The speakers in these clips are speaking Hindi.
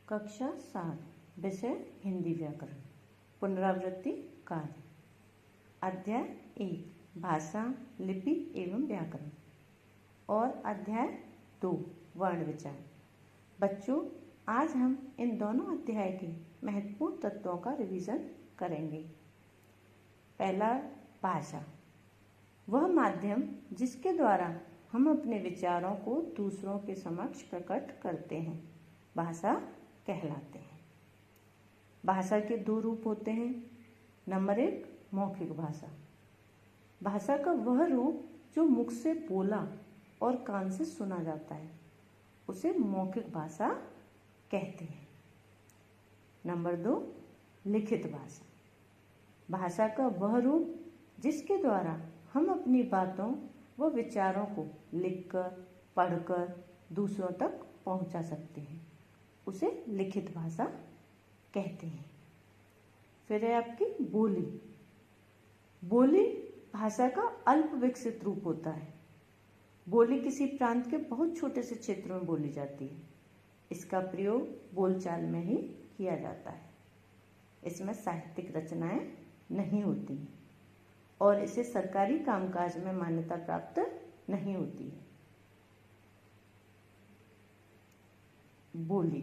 कक्षा 7 विषय हिंदी व्याकरण। पुनरावृत्ति कार्य। अध्याय 1 भाषा, लिपि एवं व्याकरण और अध्याय 2 वर्ण विचार। बच्चों, आज हम इन दोनों अध्याय के महत्वपूर्ण तत्वों का रिवीजन करेंगे। पहला, भाषा, वह माध्यम जिसके द्वारा हम अपने विचारों को दूसरों के समक्ष प्रकट करते हैं, भाषा कहलाते हैं। भाषा के दो रूप होते हैं। नंबर 1, मौखिक भाषा। भाषा का वह रूप जो मुख से बोला और कान से सुना जाता है, उसे मौखिक भाषा कहते हैं। नंबर 2, लिखित भाषा। भाषा का वह रूप जिसके द्वारा हम अपनी बातों व विचारों को लिखकर, पढ़कर दूसरों तक पहुंचा सकते हैं, उसे लिखित भाषा कहते हैं। फिर है आपकी बोली। बोली भाषा का अल्प विकसित रूप होता है। बोली किसी प्रांत के बहुत छोटे से क्षेत्र में बोली जाती है। इसका प्रयोग बोलचाल में ही किया जाता है। इसमें साहित्यिक रचनाएं नहीं होती और इसे सरकारी कामकाज में मान्यता प्राप्त नहीं होती है। बोली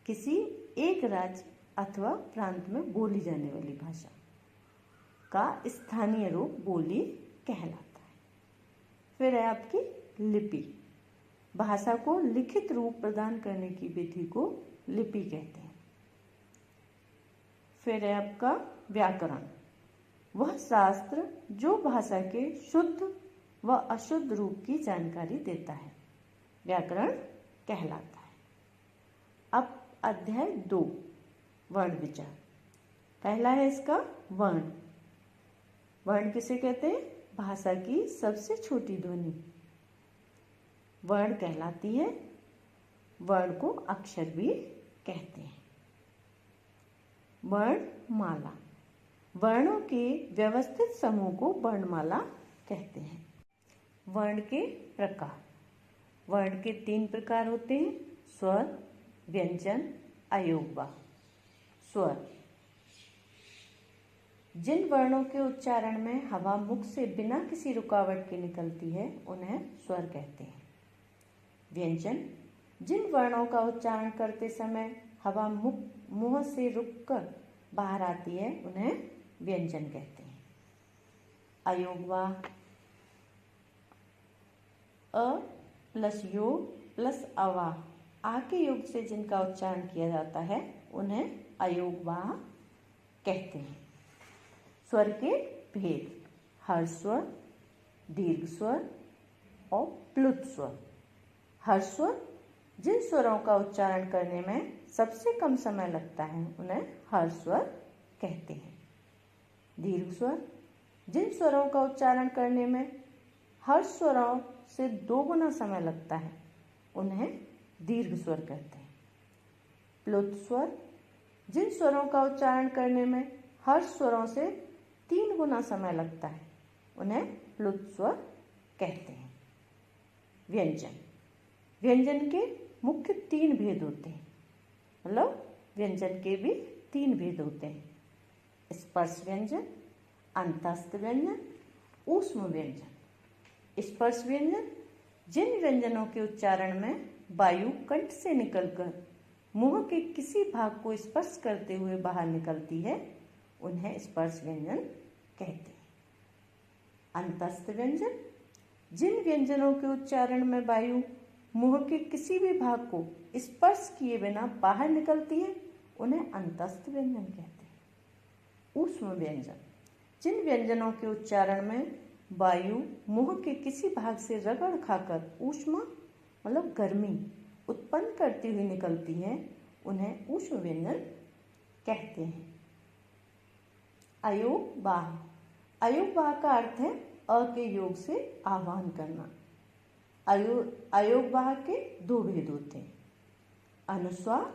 किसी एक राज्य अथवा प्रांत में बोली जाने वाली भाषा का स्थानीय रूप बोली कहलाता है। फिर है आपकी लिपि। भाषा को लिखित रूप प्रदान करने की विधि को लिपि कहते हैं। फिर है आपका व्याकरण। वह शास्त्र जो भाषा के शुद्ध व अशुद्ध रूप की जानकारी देता है, व्याकरण कहलाता है। अब अध्याय 2 वर्ण विचार। पहला है इसका वर्ण। वर्ण किसे कहते हैं? भाषा की सबसे छोटी ध्वनि वर्ण कहलाती है। वर्ण को अक्षर भी कहते हैं। वर्णमाला। वर्णों के व्यवस्थित समूह को वर्णमाला कहते हैं। वर्ण के प्रकार। वर्ण के 3 प्रकार होते हैं: स्वर, व्यंजन, अयोगवा। स्वर, जिन वर्णों के उच्चारण में हवा मुख से बिना किसी रुकावट के निकलती है, उन्हें स्वर कहते हैं। व्यंजन, जिन वर्णों का उच्चारण करते समय हवा मुंह से रुककर बाहर आती है, उन्हें व्यंजन कहते हैं। अयोगवा, अ प्लस यो प्लस अवा आ के योग से जिनका उच्चारण किया जाता है, उन्हें अयोगवाह कहते हैं। स्वर के भेद: हर्ष स्वर, दीर्घ स्वर और प्लुत स्वर। हर्ष स्वर, जिन स्वरों का उच्चारण करने में सबसे कम समय लगता है, उन्हें हर्ष स्वर कहते हैं। दीर्घ स्वर, जिन स्वरों का उच्चारण करने में हर्ष स्वरों से 2 गुना समय लगता है, उन्हें दीर्घ स्वर कहते हैं। प्लुत स्वर, जिन स्वरों का उच्चारण करने में हर्ष स्वरों से 3 गुना समय लगता है, उन्हें प्लुत स्वर कहते हैं। व्यंजन। व्यंजन के मुख्य 3 भेद होते हैं। मतलब व्यंजन के भी 3 भेद होते हैं: स्पर्श व्यंजन, अंतस्थ व्यंजन, ऊष्म व्यंजन। स्पर्श व्यंजन, जिन व्यंजनों के उच्चारण में वायु कंठ से निकलकर मुंह के किसी भाग को स्पर्श करते हुए बाहर निकलती है, उन्हें स्पर्श व्यंजन कहते हैं। अंतस्थ व्यंजन, जिन व्यंजनों के उच्चारण में वायु मुंह के किसी भी भाग को स्पर्श किए बिना बाहर निकलती है, उन्हें अंतस्थ व्यंजन कहते हैं। ऊष्म व्यंजन, जिन व्यंजनों के उच्चारण में वायु मुंह के किसी भाग से रगड़ खाकर ऊष्मा मतलब गर्मी उत्पन्न करती हुई निकलती है, उन्हें ऊष्म व्यंजन कहते हैं। अयोगवाह। अयोगवाह का अर्थ है अ के योग से आह्वान करना। अयोगवाह के 2 भेद होते हैं: अनुस्वार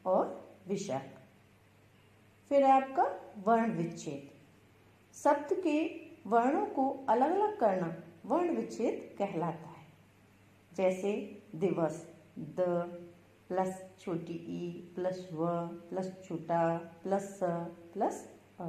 और विसर्ग। फिर है आपका वर्ण विच्छेद। शब्द के वर्णों को अलग अलग करना वर्ण विच्छेद कहलाता है। जैसे दिवस, द प्लस छोटी ई प्लस व प्लस छोटा प्लस स प्लस अ।